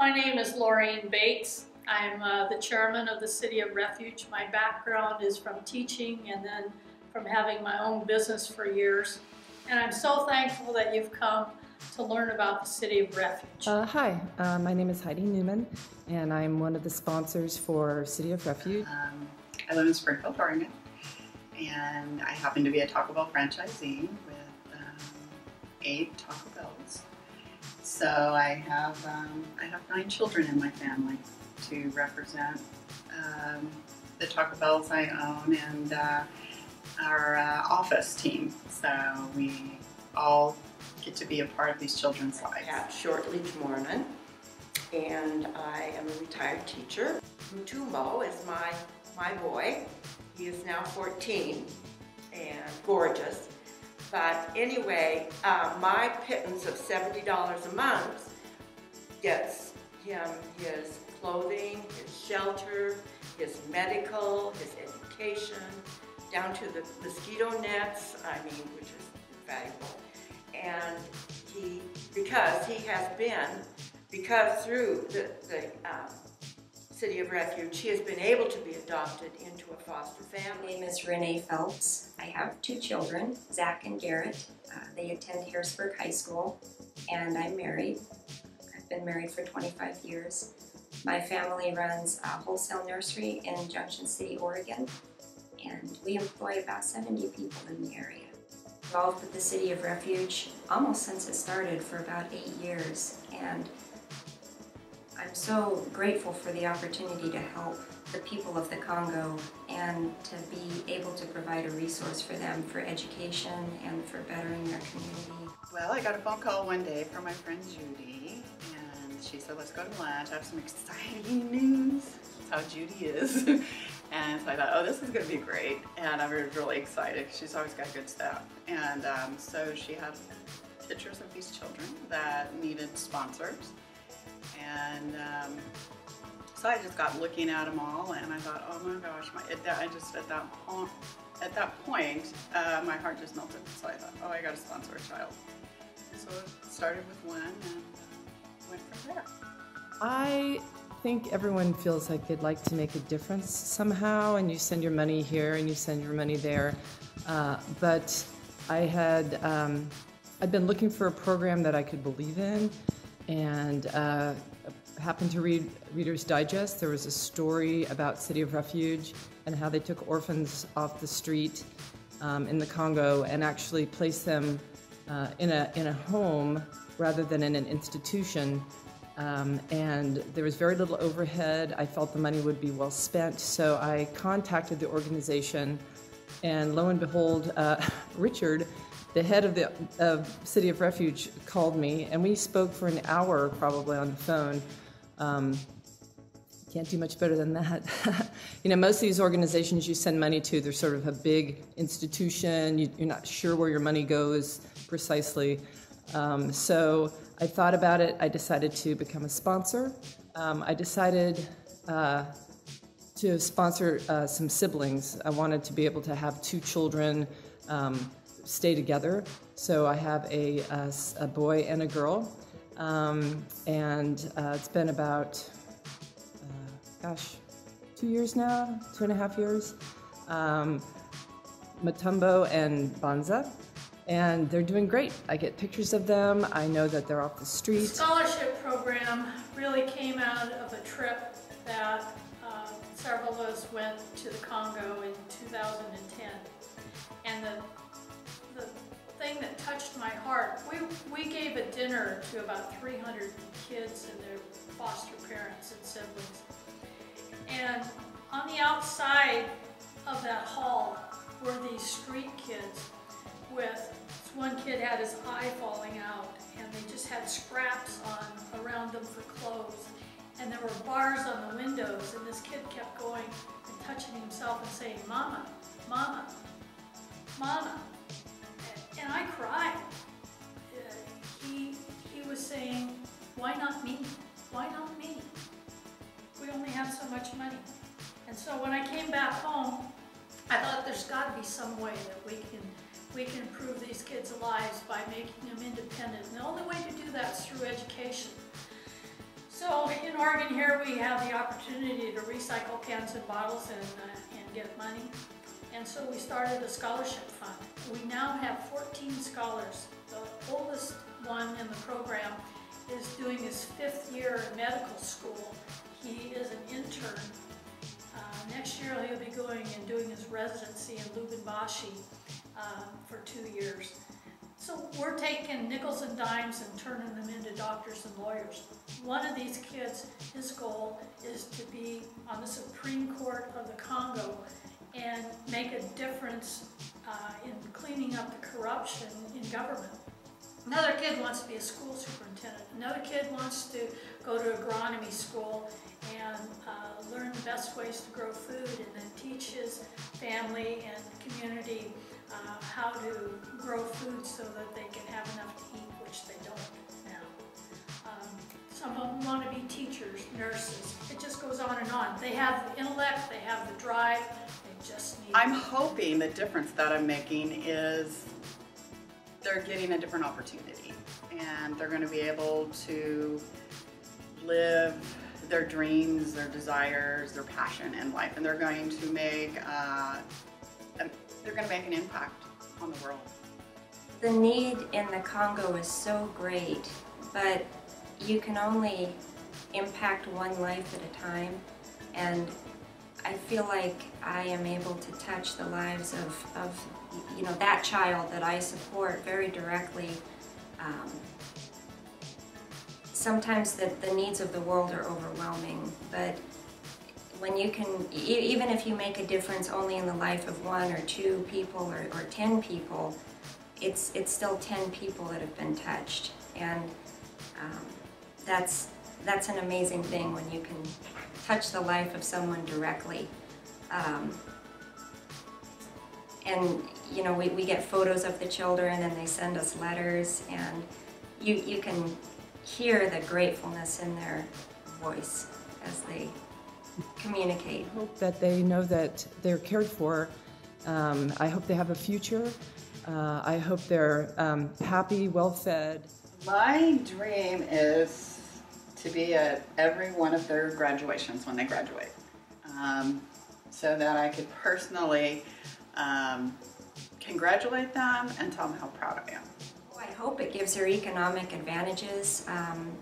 My name is Laureen Bates. I'm the chairman of the City of Refuge. My background is from teaching and then from having my own business for years. And I'm so thankful that you've come to learn about the City of Refuge. Hi, my name is Heidi Newman, and I'm one of the sponsors for City of Refuge. I live in Springfield, Oregon, and I happen to be a Taco Bell franchisee with 8 Taco Bells. So I have 9 children in my family to represent the Taco Bells I own and our office team. So we all get to be a part of these children's lives. I have shortly Mormon, and I am a retired teacher. Mutumbo is my boy. He is now 14 and gorgeous. But anyway, my pittance of $70 a month gets him his clothing, his shelter, his medical, his education, down to the mosquito nets, which is valuable. And because through the City of Refuge, he has been able to be adopted into a foster family. My name is Renee Phelps. I have 2 children, Zach and Garrett. They attend Harrisburg High School, and I'm married. I've been married for 25 years. My family runs a wholesale nursery in Junction City, Oregon, and we employ about 70 people in the area. Involved with the City of Refuge almost since it started for about 8 years, and I'm so grateful for the opportunity to help the people of the Congo and to be able to provide a resource for them for education and for bettering their community. Well, I got a phone call one day from my friend Judy, and she said, let's go to lunch. I have some exciting news. That's how Judy is. And so I thought, oh, this is going to be great. And I was really excited because she's always got good stuff. And so she had pictures of these children that needed sponsors. And so I just got looking at them all, and I thought, oh my gosh, at that point, my heart just melted. So I thought, oh, I got to sponsor a child. And so it started with one and went from there. I think everyone feels like they'd like to make a difference somehow, and you send your money here and you send your money there. But I'd been looking for a program that I could believe in, and happened to read Reader's Digest. There was a story about City of Refuge and how they took orphans off the street in the Congo and actually placed them in a home rather than in an institution. And there was very little overhead. I felt the money would be well spent, so I contacted the organization, and lo and behold, Richard, the head of the City of Refuge, called me, and we spoke for an hour probably on the phone. Can't do much better than that. You know, most of these organizations you send money to, they're sort of a big institution. You're not sure where your money goes precisely. So I thought about it. I decided to become a sponsor. I decided to sponsor some siblings. I wanted to be able to have 2 children stay together. So I have a boy and a girl, and it's been about, 2 years now, 2.5 years, Mutumbo and Banza, and they're doing great. I get pictures of them. I know that they're off the street. The scholarship program really came out of a trip that several of us went to the Congo in 2010, and the thing that touched my heart, we gave a dinner to about 300 kids and their foster parents and siblings. And on the outside of that hall were these street kids one kid had his eye falling out, and they just had scraps around them for clothes. And there were bars on the windows, and this kid kept going and touching himself and saying, "Mama, Mama, Mama." And I cried. He was saying, "Why not me? Why not me? We only have so much money." And so when I came back home, I thought there's got to be some way that we can improve these kids' lives by making them independent. And the only way to do that is through education. So in Oregon here, we have the opportunity to recycle cans and bottles and get money. And so we started a scholarship fund. We now have 14 scholars. The oldest one in the program is doing his 5th year in medical school. He is an intern. Next year he'll be going and doing his residency in Lubumbashi for 2 years. So we're taking nickels and dimes and turning them into doctors and lawyers. One of these kids, his goal is to be on the Supreme Court of the Congo and make a difference in cleaning up the corruption in government. Another kid wants to be a school superintendent. Another kid wants to go to agronomy school and learn the best ways to grow food, and then teach his family and community how to grow food so that they can have enough to eat, which they don't now. Some of them want to be teachers, nurses. It just goes on and on. They have the intellect, they have the drive, they just need... I'm hoping the difference that I'm making is they're getting a different opportunity, and they're going to be able to live their dreams, their desires, their passion in life, and they're going to make an impact on the world. The need in the Congo is so great, but you can only impact one life at a time, and I feel like I am able to touch the lives of you know, that child that I support very directly. Sometimes the needs of the world are overwhelming, but when you can, even if you make a difference only in the life of 1 or 2 people or 10 people, it's still 10 people that have been touched, and that's an amazing thing when you can touch the life of someone directly. And you know, we get photos of the children and they send us letters, and you can hear the gratefulness in their voice as they communicate. I hope that they know that they're cared for. I hope they have a future. I hope they're happy, well-fed. My dream is to be at every one of their graduations when they graduate, so that I could personally congratulate them and tell them how proud I am. I hope it gives her economic advantages.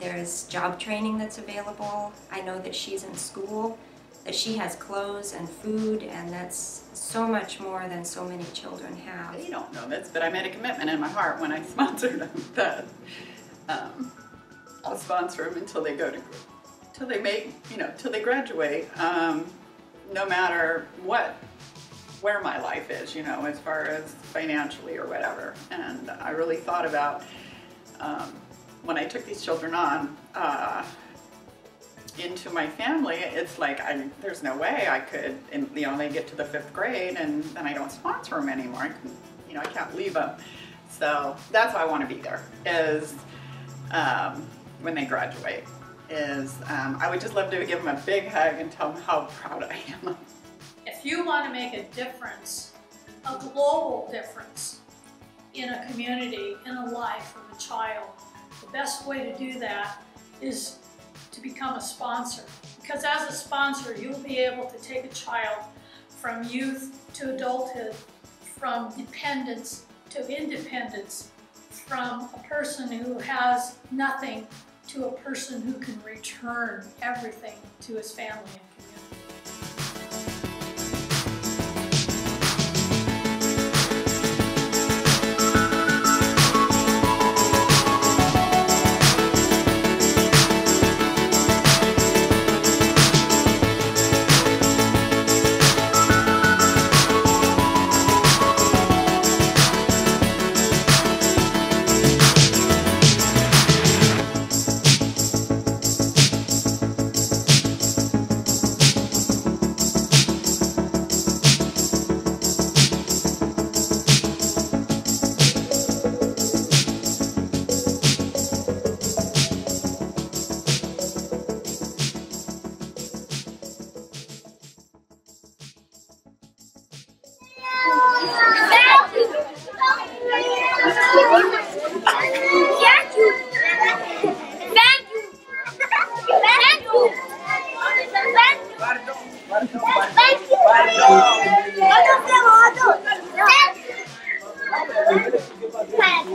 There's job training that's available. I know that she's in school, that she has clothes and food, and that's so much more than so many children have. They don't know this, but I made a commitment in my heart when I sponsored them that I'll sponsor them until they go to, till they graduate, no matter where my life is, you know, as far as financially or whatever. And I really thought about when I took these children on into my family, it's like there's no way I could, and, you know, they get to the 5th grade and then I don't sponsor them anymore. I can't leave them. So that's why I want to be there, is when they graduate, I would just love to give them a big hug and tell them how proud I am. If you want to make a difference, a global difference in a community, in a life of a child, the best way to do that is to become a sponsor. Because as a sponsor, you'll be able to take a child from youth to adulthood, from dependence to independence, from a person who has nothing to a person who can return everything to his family and community.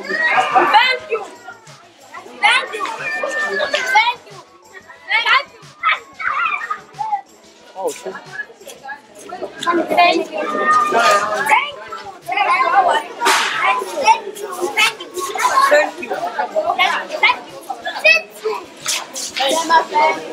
Thank you. Thank you. Thank you. Thank you. Oh, shit. Thank you. Thank you. Thank you. Thank you.